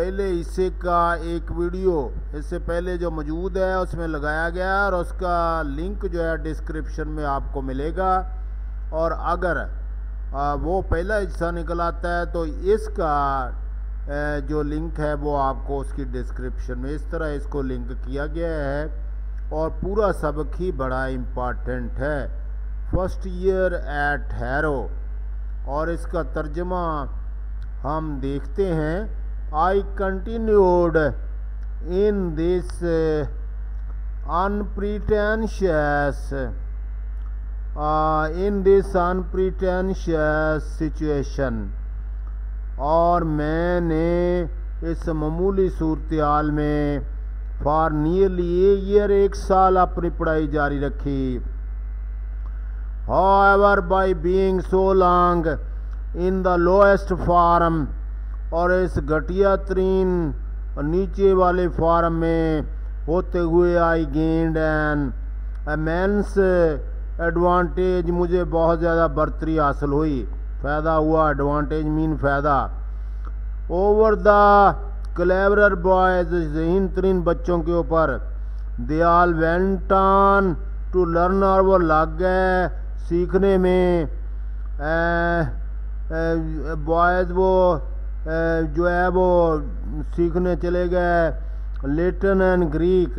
पहले हिस्से का एक वीडियो इससे पहले जो मौजूद है उसमें लगाया गया और उसका लिंक जो है डिस्क्रिप्शन में आपको मिलेगा। और अगर वो पहला हिस्सा निकल आता है तो इसका जो लिंक है वो आपको उसकी डिस्क्रिप्शन में, इस तरह इसको लिंक किया गया है। और पूरा सबक ही बड़ा इम्पॉर्टेंट है, फर्स्ट ईयर एट हैरो। और इसका तर्जमा हम देखते हैं। I continued in this unpretentious situation. और मैंने इस मामूली सूरत-ए-हाल में फॉर नियरली ए ईयर, 1 साल अपनी पढ़ाई जारी रखी। However, by being so long in the lowest form, और इस घटिया तरीन नीचे वाले फॉर्म में होते हुए I gained an immense advantage, मुझे बहुत ज़्यादा बढ़तरी हासिल हुई, फ़ायदा हुआ। एडवांटेज मीन फ़ायदा। ओवर द क्लेवरर बॉयज, ज़हीन तरीन बच्चों के ऊपर। They all went on to learn, और वो लग गए सीखने में। बॉयज़ वो जो है वो सीखने चले गए लैटिन एंड ग्रीक,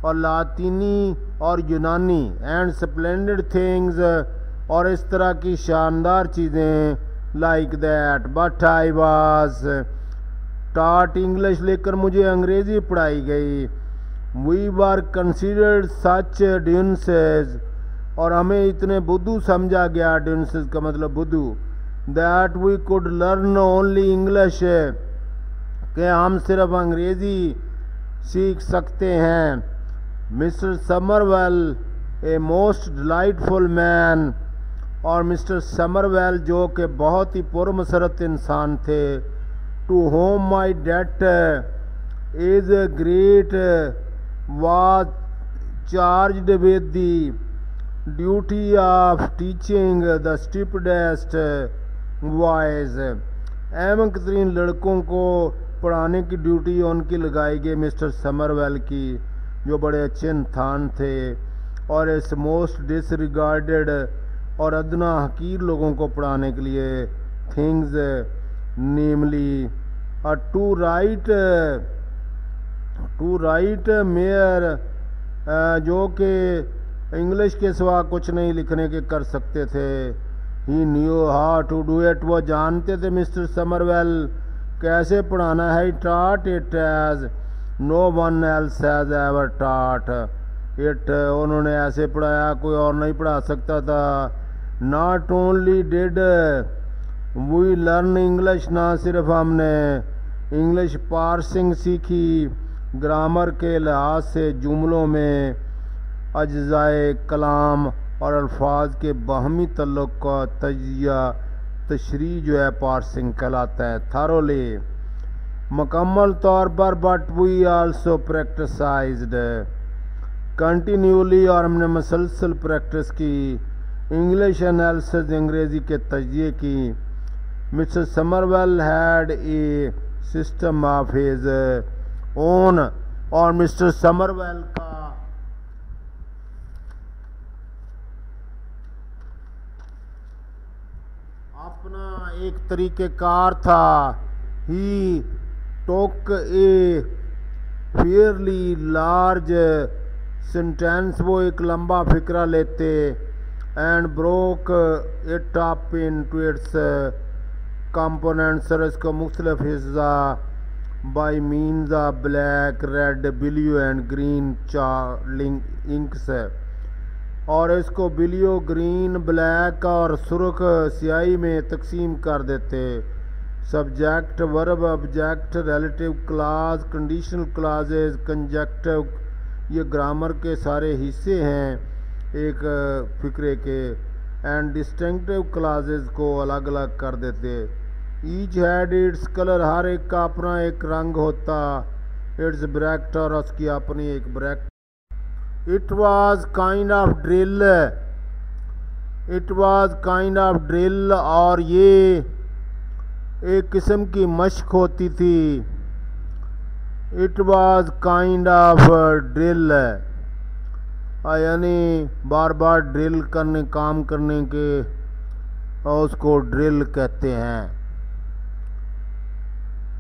और लातीनी और यूनानी। एंड स्प्लेंडेड थिंग्स, और इस तरह की शानदार चीज़ें like that. But I was taught English, लेकर मुझे अंग्रेज़ी पढ़ाई गई। वी वर कंसिडर्ड सच ड्यूंसेस, और हमें इतने बुद्धू समझा गया। ड्यूंसेस का मतलब बुद्धू। That we could learn only English, कि हम सिर्फ अंग्रेज़ी सीख सकते हैं। Mr Somervell a most delightful man, और मिस्टर समरवेल जो कि बहुत ही पुरमसरत इंसान थे। To whom my debt is great was charged with the duty of teaching the stupidest boys. अहमक तरीन लड़कों को पढ़ाने की ड्यूटी उनकी लगाई गई, मिस्टर समरवेल की, जो बड़े अच्छे इंसान थे। और इस मोस्ट डिसरिगार्डेड, और अदना हकीर लोगों को पढ़ाने के लिए। Things namely to write mere, जो कि इंग्लिश के सिवा कुछ नहीं लिखने के कर सकते थे। He knew how to do it, वो जानते थे मिस्टर समरवेल कैसे पढ़ाना है। Taught it as no one else has ever taught it, उन्होंने ऐसे पढ़ाया कोई और नहीं पढ़ा सकता था। Not only did we learn English, ना सिर्फ हमने इंग्लिश पार्सिंग सीखी, ग्रामर के लिहाज से जुमलों में अज्जाए कलाम और अल्फाज के बाहमी तल्लुक़ का तजिया तशरीह जो है पार्सिंग कहलाता है। थारोली मुकम्मल तौर पर। But we also practised continuously, और हमने मुसलसल प्रैक्टिस की इंग्लिश एनालिसिस, अंग्रेज़ी के तजिए की। Mr Somervell had a system of his own, और मिस्टर समरवेल का अपना एक तरीक़ेकार था। He took a fairly large sentence, वो एक लंबा फिक्रा लेते। And broke it up into its components, और इसका मुख्तलिफ हिस्सा by means of black, red, blue and green चार्लिंग इंक्स, और इसको ब्लू, ग्रीन, ब्लैक और सुर्ख स्याही में तकसीम कर देते। Subject, verb, object, relative class, conditional classes, conjunctive, ये ग्रामर के सारे हिस्से हैं एक फिक्रे के। एंड डिस्टिंक्टिव क्लासेस को अलग अलग कर देते। ईच हैड इट्स कलर, हर एक का अपना एक रंग होता। इट्स ब्रैकेट, और उसकी अपनी एक bracket. It was kind of drill, और ये एक किस्म की मश्क होती थी। It was kind of drill, यानी बार बार ड्रिल करने, काम करने के, उसको ड्रिल कहते हैं।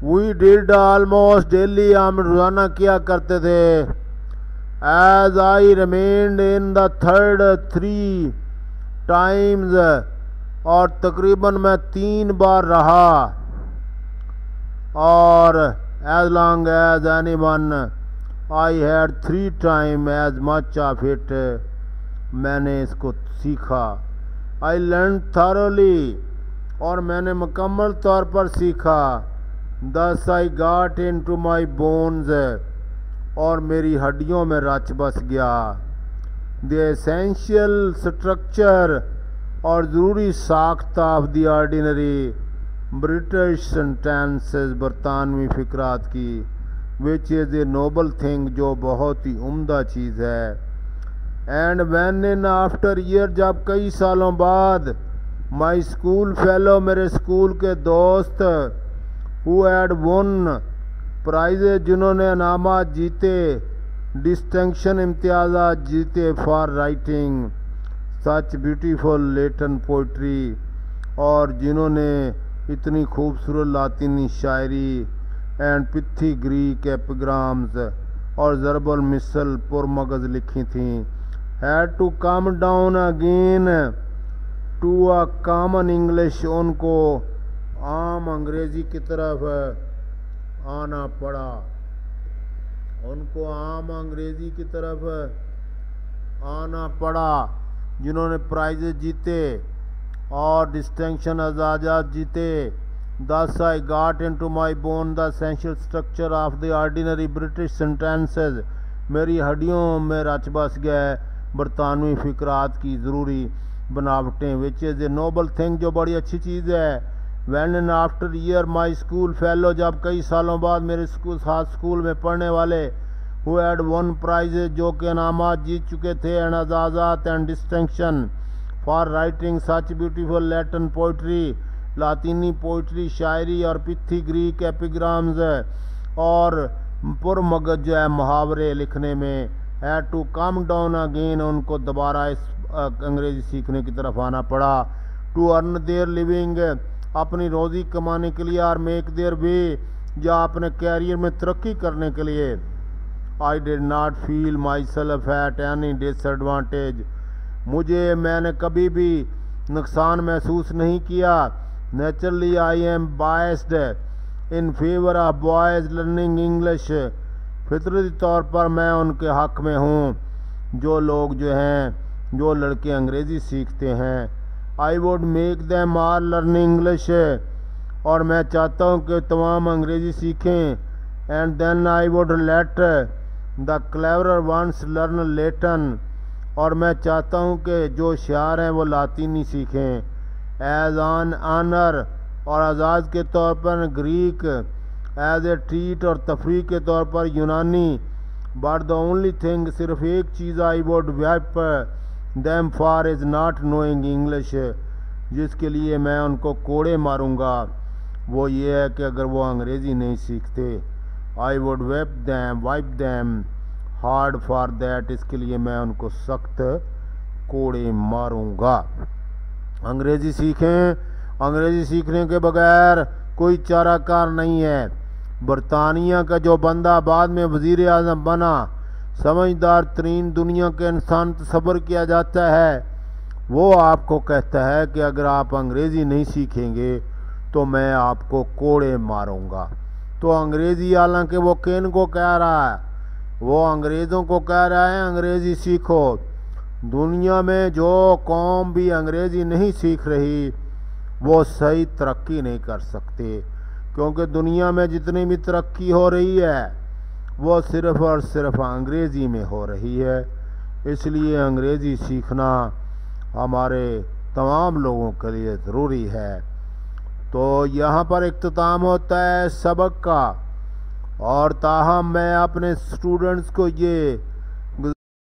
वी डिड ऑलमोस्ट डेली, हम रोजाना किया करते थे। As I remained in the third 3 times, और तकरीबन मैं 3 बार रहा। और as long as anyone I had 3 time as much of it, मैंने इसको सीखा। आई लर्न थॉरोली, और मैंने मुकम्मल तौर पर सीखा। Thus I got into my bones, और मेरी हड्डियों में रच बस गया। द एसेंशियल स्ट्रक्चर, और ज़रूरी साख्त of the ordinary British sentences, बरतानवी फ़िक्रात की, which is a noble thing, जो बहुत ही उम्दा चीज़ है। And when in after year, जब कई सालों बाद, माई स्कूल फेलो, मेरे स्कूल के दोस्त, हु हैड वन प्राइजेज, जिन्होंने इनामात जीते, डिस्टिंक्शन, इम्तियाज़ात जीते, for writing such beautiful Latin poetry, और जिन्होंने इतनी खूबसूरत लातीनी शायरी, एंड पिथी ग्रीक एपिग्राम्स, और ज़रबुल मिसल पुरमगज़ लिखी थी। Had to come down again to a common English, उनको आम अंग्रेज़ी की तरफ आना पड़ा, उनको आम अंग्रेज़ी की तरफ आना पड़ा, जिन्होंने प्राइजेज जीते और डिस्टिंक्शन एजाज़ात जीते। Thus I got into my bone the essential structure of the ordinary British sentences, मेरी हड्डियों में रच बस गए बरतानवी फ़िक्रात की ज़रूरी बनावटें, which is a noble thing, जो बड़ी अच्छी चीज़ है। When and after year my school fellow, जब कई सालों बाद मेरे साथ स्कूल में पढ़ने वाले, हु हैड वन प्राइजेज, जो के इनामात जीत चुके थे, एंड एजाज़ात and distinction for writing such beautiful Latin poetry, लातीनी पोइट्री, शायरी, और पिथी ग्रीक एपिग्राम्स, और पुरमगज जो है मुहावरे लिखने में। Had to come down again, उनको दोबारा इस अंग्रेज़ी सीखने की तरफ आना पड़ा। टू अर्न देयर लिविंग, अपनी रोज़ी कमाने के लिए, और मेक देयर वे, या अपने कैरियर में तरक्की करने के लिए। I did not feel myself at any disadvantage, मैंने कभी भी नुकसान महसूस नहीं किया। Naturally I am biased in favour of boys learning English, फितरती तौर पर मैं उनके हक़ में हूँ जो लोग जो हैं, जो लड़के अंग्रेज़ी सीखते हैं। I would make them all learn English, और मैं चाहता हूँ कि तमाम अंग्रेज़ी सीखें। And then I would let the clever ones learn Latin, और मैं चाहता हूँ कि जो होशियार हैं वो लातीनी सीखें। एज ऑन ऑनर, और आज़ाद के तौर पर ग्रीक, एज ए ट्रीट, और तफरीक के तौर पर यूनानी। बट द ओनली थिंग, सिर्फ एक चीज़, I would whip them for is not knowing English, जिसके लिए मैं उनको कोड़े मारूंगा, वो ये है कि अगर वो अंग्रेज़ी नहीं सीखते। I would wipe them hard for that, इसके लिए मैं उनको सख्त कोड़े मारूंगा। अंग्रेज़ी सीखें, अंग्रेज़ी सीखने के बगैर कोई चाराकार नहीं है। बरतानिया का जो बंदा बाद में वज़ीर आज़म बना, समझदार तरीन दुनिया के इंसान तस्वर किया जाता है, वो आपको कहता है कि अगर आप अंग्रेज़ी नहीं सीखेंगे तो मैं आपको कोड़े मारूंगा। तो अंग्रेज़ी, हालांकि वो किन को कह रहा है, वो अंग्रेज़ों को कह रहा है अंग्रेज़ी सीखो। दुनिया में जो कौम भी अंग्रेज़ी नहीं सीख रही वो सही तरक्की नहीं कर सकते, क्योंकि दुनिया में जितनी भी तरक्की हो रही है वो सिर्फ़ और सिर्फ अंग्रेज़ी में हो रही है। इसलिए अंग्रेज़ी सीखना हमारे तमाम लोगों के लिए ज़रूरी है। तो यहाँ पर इख्तिताम होता है सबक का, और ताहम मैं अपने स्टूडेंट्स को ये